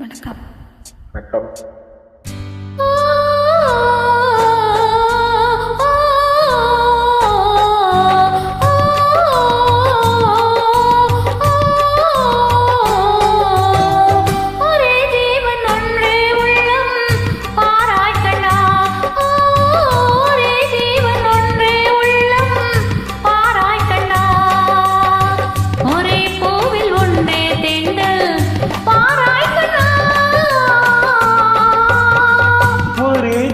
வணக்கம். வணக்கம்.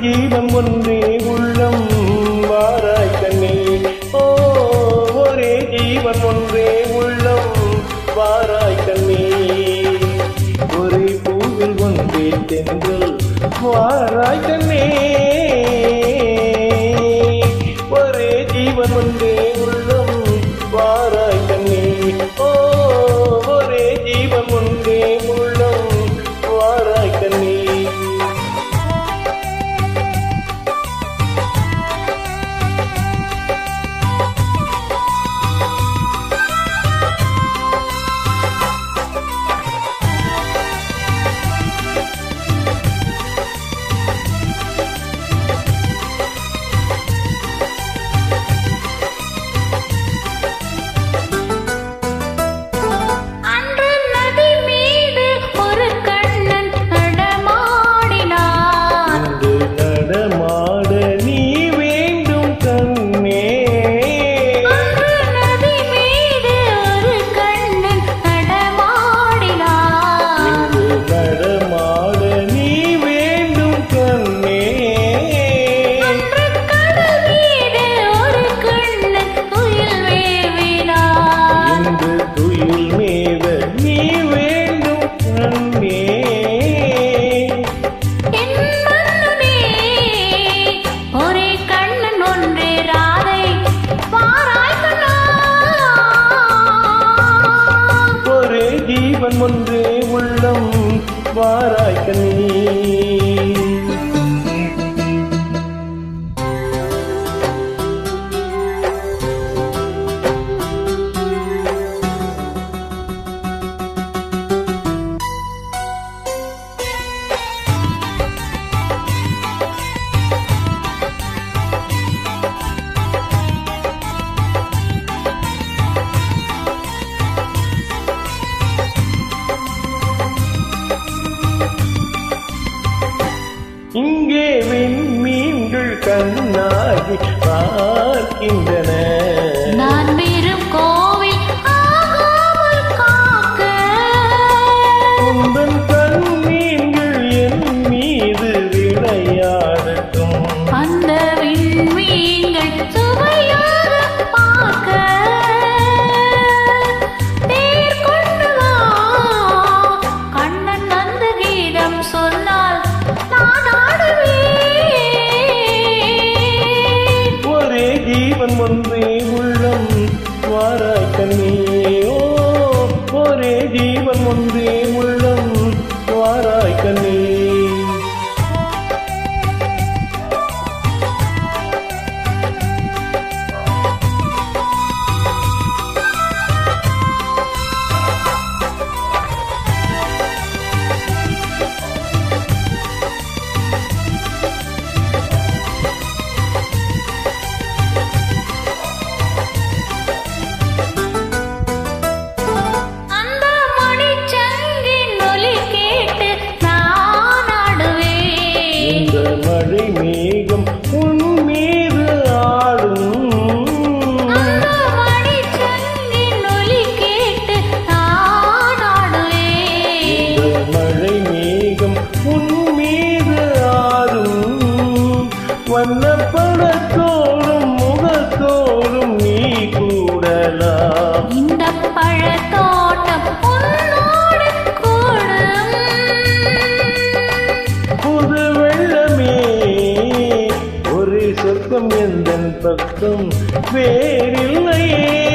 ஜீவன் ஒன்றே உள்ளம் வாராய் கண்ணே, ஓ ஒரே ஜீவன் ஒன்றே உள்ளம் வாராய் கண்ணே, ஒரே பூவில் ஒன்றே தென்றல் வாராய் கண்ணே, ஒரே ஜீவன் ஒன்றே உள்ளம் வாராய் கண்ணே, ஓ ஒரே ஜீவன் ஒன்றே உள்ளம் வாராய் கண்ணே. ஜீவன் ஒன்றே உள்ளம் வாராய் கண்ணே. இங்கே விண்மீன்கள் கண்ணாகி பார்க்கின்றன, நான் வெறும் கோவில் ஆகாமல் காக்க, உந்தன் கண்மீன்கள் என் மீது விளையாடட்டும், அந்த விண்மீன்கள் சுவையாக பார்க்க, தேர் கொண்டு வா கண்ணன் வந்து கீதம் சொன்னால் நான் ஆடுவேன். ஒரே ஜீவன் ஒன்றே உள்ளம் வாராய் கண்ணே, ஓ ஒரே ஜீவன் ஒன்றே உள்ளம் வாராய் கண்ணே. மழை மேகம் உன் மீது ஆடும், மழை மேகம் உன் மீது ஆடும், வண்ணப்பழத்தோடும் முகத்தோடும் நீ கூடலாம், இந்த பழத்தோட்டம் உன்னோடு கூடும், புது வெள்ளமே ஒரு சொர்க்கம் எந்தன் பக்கம் வேறில்லையே.